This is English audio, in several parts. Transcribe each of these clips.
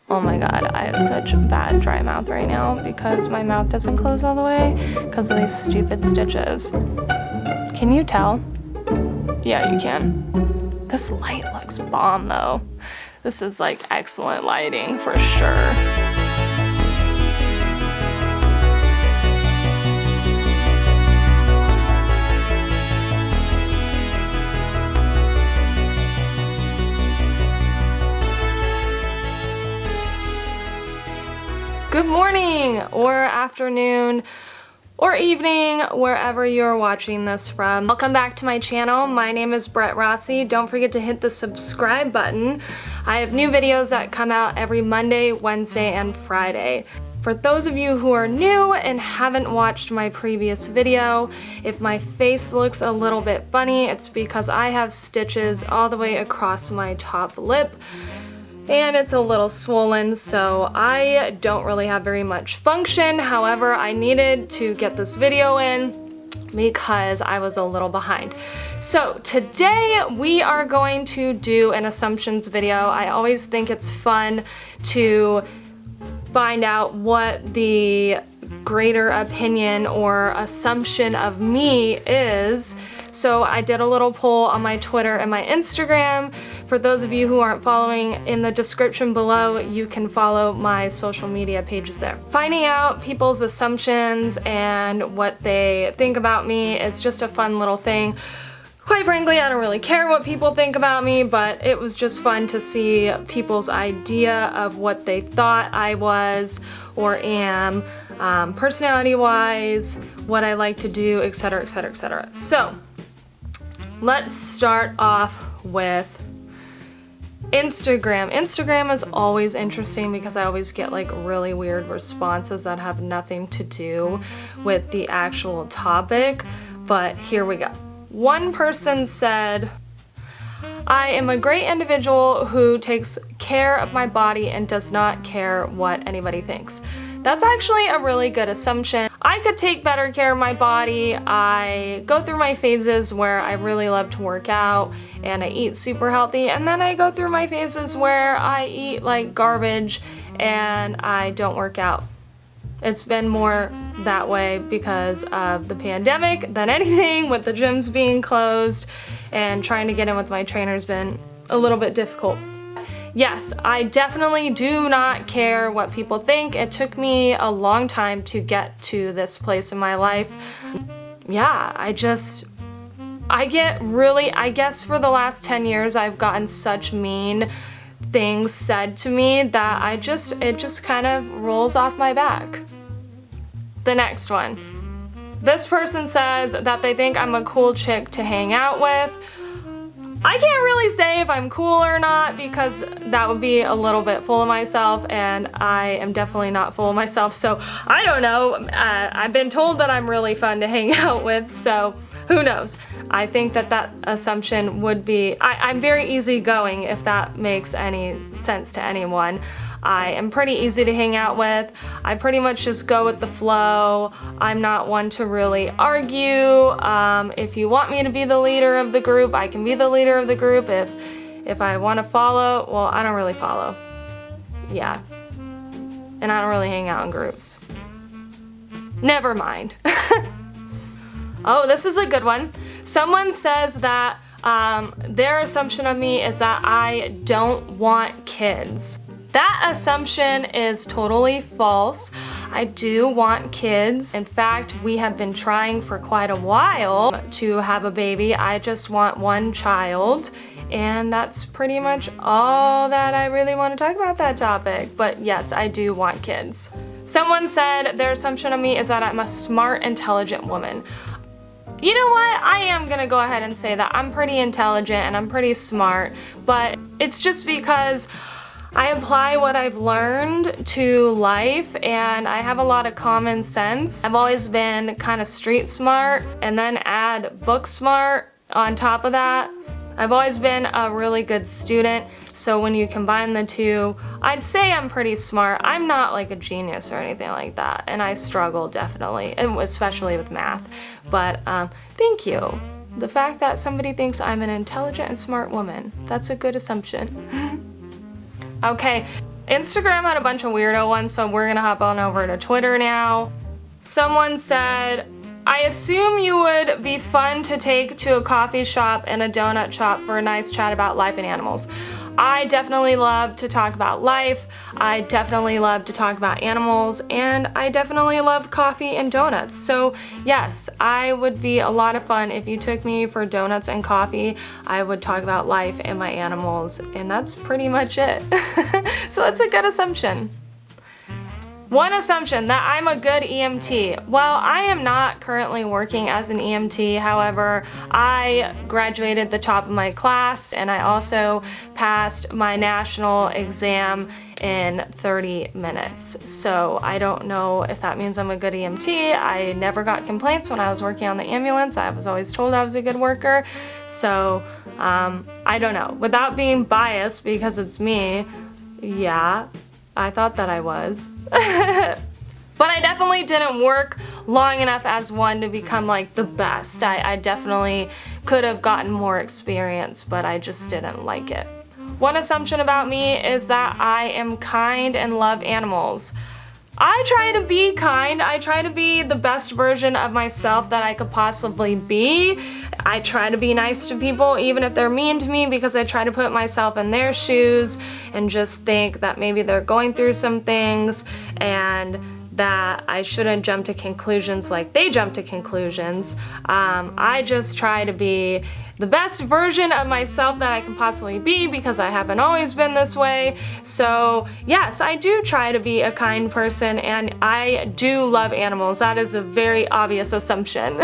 Oh my god, I have such bad dry mouth right now because my mouth doesn't close all the way because of these stupid stitches. Can you tell? Yeah, you can. This light looks bomb though. This is like excellent lighting for sure. Good morning or afternoon or evening, wherever you're watching this from. Welcome back to my channel. My name is Rossi. Don't forget to hit the subscribe button. I have new videos that come out every Monday, Wednesday, and Friday. For those of you who are new and haven't watched my previous video, if my face looks a little bit funny, it's because I have stitches all the way across my top lip. And it's a little swollen, so I don't really have very much function. However, I needed to get this video in because I was a little behind. So today we are going to do an assumptions video. I always think it's fun to find out what the greater opinion or assumption of me is. So I did a little poll on my Twitter and my Instagram. For those of you who aren't following, in the description below, you can follow my social media pages there. Finding out people's assumptions and what they think about me is just a fun little thing. Quite frankly, I don't really care what people think about me, but it was just fun to see people's idea of what they thought I was or am, personality-wise, what I like to do, etc., etc., etc. So, let's start off with Instagram. Instagram is always interesting because I always get like really weird responses that have nothing to do with the actual topic, but here we go. One person said, I am a great individual who takes care of my body and does not care what anybody thinks. That's actually a really good assumption. I could take better care of my body. I go through my phases where I really love to work out and I eat super healthy, and then I go through my phases where I eat like garbage and I don't work out. It's been more that way because of the pandemic than anything, with the gyms being closed and trying to get in with my trainer's been a little bit difficult. Yes, I definitely do not care what people think. It took me a long time to get to this place in my life. Yeah, I guess for the last 10 years I've gotten such mean things said to me that it just kind of rolls off my back. The next one. This person says that they think I'm a cool chick to hang out with. I can't really say if I'm cool or not because that would be a little bit full of myself, and I am definitely not full of myself, so I don't know. I've been told that I'm really fun to hang out with, so who knows. I think that assumption would be, I'm very easygoing, if that makes any sense to anyone. I am pretty easy to hang out with. I pretty much just go with the flow. I'm not one to really argue. If you want me to be the leader of the group, I can be the leader of the group. If I want to follow, well, I don't really follow. Yeah. And I don't really hang out in groups. Never mind. Oh, this is a good one. Someone says that their assumption of me is that I don't want kids. That assumption is totally false. I do want kids. In fact, we have been trying for quite a while to have a baby. I just want one child, and that's pretty much all that I really want to talk about that topic. But yes, I do want kids. Someone said their assumption of me is that I'm a smart, intelligent woman. You know what? I am gonna go ahead and say that I'm pretty intelligent and I'm pretty smart, but it's just because I apply what I've learned to life and I have a lot of common sense. I've always been kind of street smart and then add book smart on top of that. I've always been a really good student, so when you combine the two, I'd say I'm pretty smart. I'm not like a genius or anything like that, and I struggle definitely, and especially with math. But thank you. The fact that somebody thinks I'm an intelligent and smart woman, that's a good assumption. Okay, Instagram had a bunch of weirdo ones, so we're gonna hop on over to Twitter now. Someone said, I assume you would be fun to take to a coffee shop and a donut shop for a nice chat about life and animals. I definitely love to talk about life, I definitely love to talk about animals, and I definitely love coffee and donuts. So yes, I would be a lot of fun if you took me for donuts and coffee. I would talk about life and my animals, and that's pretty much it. So that's a good assumption. One assumption, that I'm a good EMT. Well, I am not currently working as an EMT, however, I graduated the top of my class and I also passed my national exam in 30 minutes. So I don't know if that means I'm a good EMT. I never got complaints when I was working on the ambulance. I was always told I was a good worker. So I don't know. Without being biased, because it's me, yeah, I thought that I was. But I definitely didn't work long enough as one to become like the best. I definitely could have gotten more experience, but I just didn't like it. One assumption about me is that I am kind and love animals. I try to be kind. I try to be the best version of myself that I could possibly be. I try to be nice to people even if they're mean to me, because I try to put myself in their shoes and just think that maybe they're going through some things and that I shouldn't jump to conclusions like they jump to conclusions. I just try to be the best version of myself that I can possibly be, because I haven't always been this way. So yes, I do try to be a kind person and I do love animals. That is a very obvious assumption.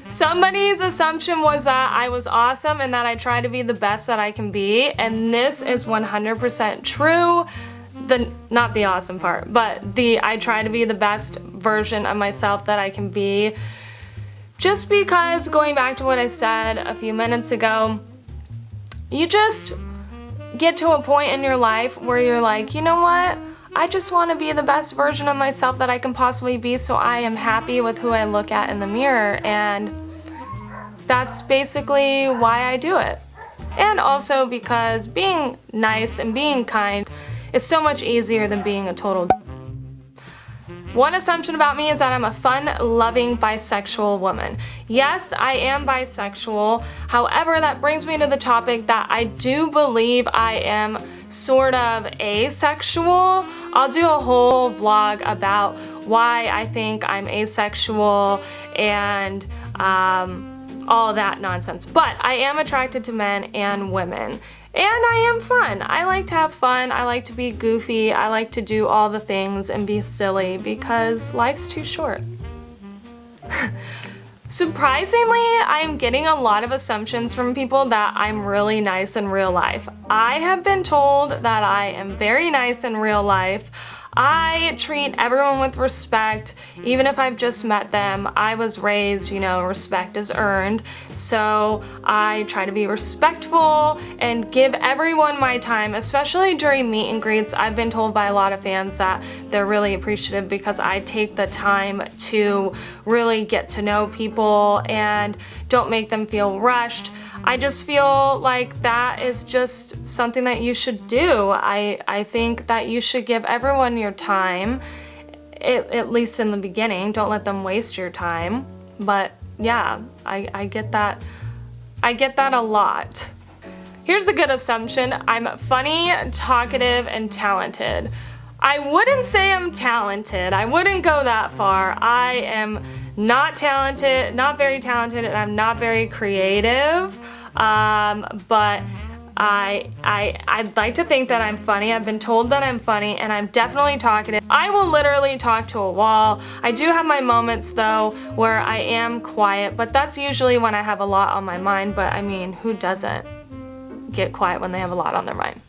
Somebody's assumption was that I was awesome and that I try to be the best that I can be, and this is 100% true. Not the awesome part, but I try to be the best version of myself that I can be. Just because, going back to what I said a few minutes ago, you just get to a point in your life where you're like, you know what? I just want to be the best version of myself that I can possibly be, so I am happy with who I look at in the mirror, and that's basically why I do it. And also because being nice and being kind is so much easier than being a total. One assumption about me is that I'm a fun-loving bisexual woman. Yes, I am bisexual. However, that brings me to the topic that I do believe I am sort of asexual. I'll do a whole vlog about why I think I'm asexual and all that nonsense. But I am attracted to men and women. And I am fun. I like to have fun. I like to be goofy. I like to do all the things and be silly because life's too short. Surprisingly, I'm getting a lot of assumptions from people that I'm really nice in real life. I have been told that I am very nice in real life. I treat everyone with respect, even if I've just met them. I was raised, respect is earned. So I try to be respectful and give everyone my time, especially during meet and greets. I've been told by a lot of fans that they're really appreciative because I take the time to really get to know people and don't make them feel rushed. I just feel like that is just something that you should do. I think that you should give everyone your time, at least in the beginning. Don't let them waste your time. But yeah, I get that. I get that a lot. Here's the good assumption. I'm funny, talkative, and talented. I wouldn't say I'm talented. I wouldn't go that far. I am not talented, not very talented, and I'm not very creative. But I'd like to think that I'm funny. I've been told that I'm funny, and I'm definitely talkative. I will literally talk to a wall. I do have my moments though where I am quiet, but that's usually when I have a lot on my mind. But I mean, who doesn't get quiet when they have a lot on their mind?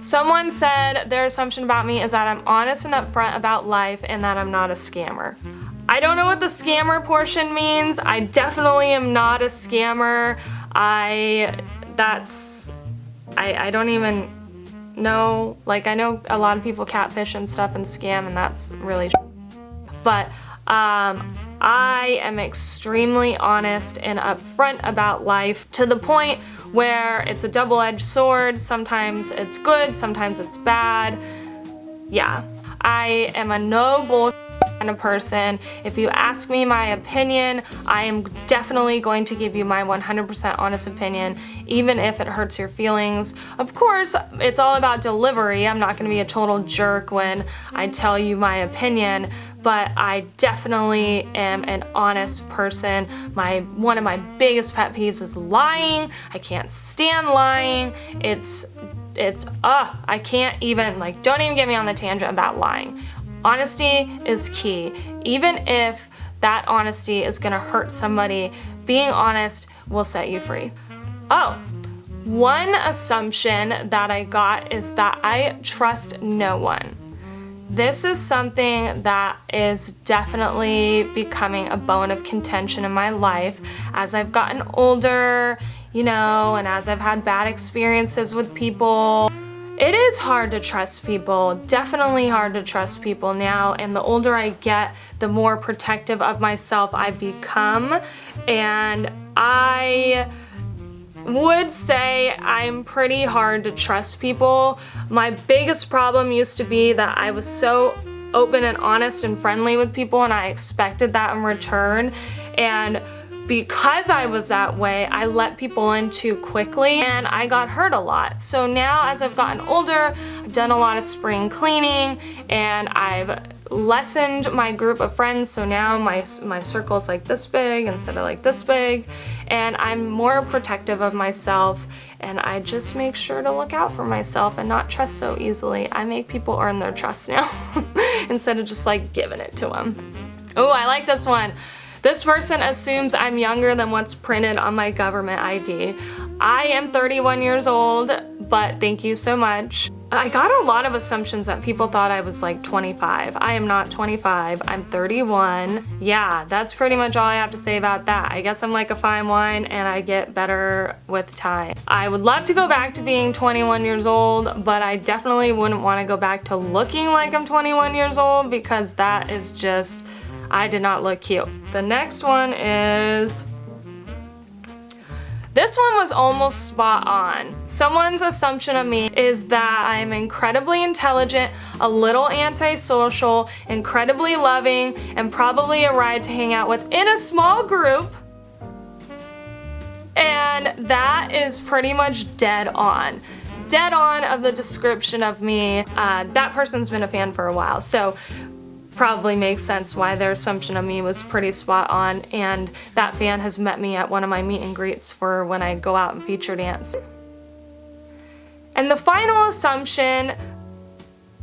Someone said their assumption about me is that I'm honest and upfront about life and that I'm not a scammer. I don't know what the scammer portion means. I definitely am not a scammer. I don't even know, like, I know a lot of people catfish and stuff and scam, and that's really true. But I am extremely honest and upfront about life, to the point where it's a double-edged sword. Sometimes it's good, sometimes it's bad. Yeah, I am a no bullshit kind of person. If you ask me my opinion, I am definitely going to give you my 100% honest opinion, even if it hurts your feelings. Of course, it's all about delivery. I'm not going to be a total jerk when I tell you my opinion, but I definitely am an honest person. One of my biggest pet peeves is lying. I can't stand lying. I can't even, don't even get me on the tangent about lying. Honesty is key. Even if that honesty is gonna hurt somebody, being honest will set you free. Oh, one assumption that I got is that I trust no one. This is something that is definitely becoming a bone of contention in my life as I've gotten older, and as I've had bad experiences with people. It is hard to trust people, definitely hard to trust people now, and the older I get, the more protective of myself I've become, and I would say I'm pretty hard to trust people. My biggest problem used to be that I was so open and honest and friendly with people, and I expected that in return, and because I was that way, I let people in too quickly and I got hurt a lot. So now as I've gotten older, I've done a lot of spring cleaning and I've lessened my group of friends. So now my circle's like this big instead of like this big, and I'm more protective of myself, and I just make sure to look out for myself and not trust so easily. I make people earn their trust now instead of just giving it to them. Oh, I like this one. This person assumes I'm younger than what's printed on my government ID. I am 31 years old, but thank you so much. I got a lot of assumptions that people thought I was 25. I am not 25, I'm 31. Yeah, that's pretty much all I have to say about that. I guess I'm like a fine wine and I get better with time. I would love to go back to being 21 years old, but I definitely wouldn't want to go back to looking like I'm 21 years old because that is just, I did not look cute. The next one is, this one was almost spot on. Someone's assumption of me is that I'm incredibly intelligent, a little antisocial, incredibly loving, and probably a ride to hang out with in a small group. And that is pretty much dead on. Dead on of the description of me. That person's been a fan for a while, so probably makes sense why their assumption of me was pretty spot on, and that fan has met me at one of my meet and greets for when I go out and feature dance. And the final assumption,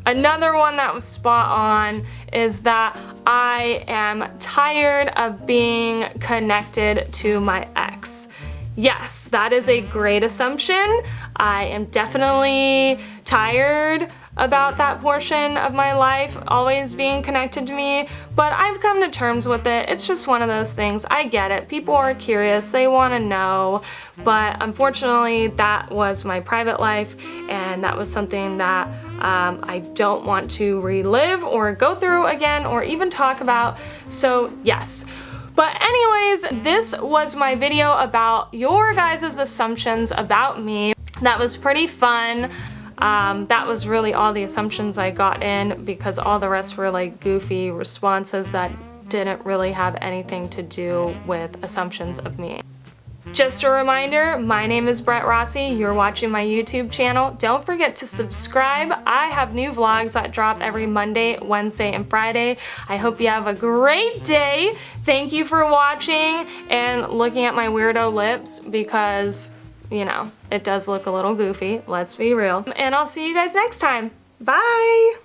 another one that was spot on, is that I am tired of being connected to my ex. Yes, that is a great assumption. I am definitely tired about that portion of my life always being connected to me, but I've come to terms with it. It's just one of those things. I get it. People are curious. They want to know, but unfortunately that was my private life, and that was something that I don't want to relive or go through again or even talk about. So yes. But anyways, this was my video about your guys' assumptions about me. That was pretty fun. That was really all the assumptions I got in, because all the rest were goofy responses that didn't really have anything to do with assumptions of me. Just a reminder, my name is Rossi. You're watching my YouTube channel. Don't forget to subscribe. I have new vlogs that drop every Monday, Wednesday, and Friday. I hope you have a great day. Thank you for watching and looking at my weirdo lips, because it does look a little goofy, let's be real. And I'll see you guys next time. Bye!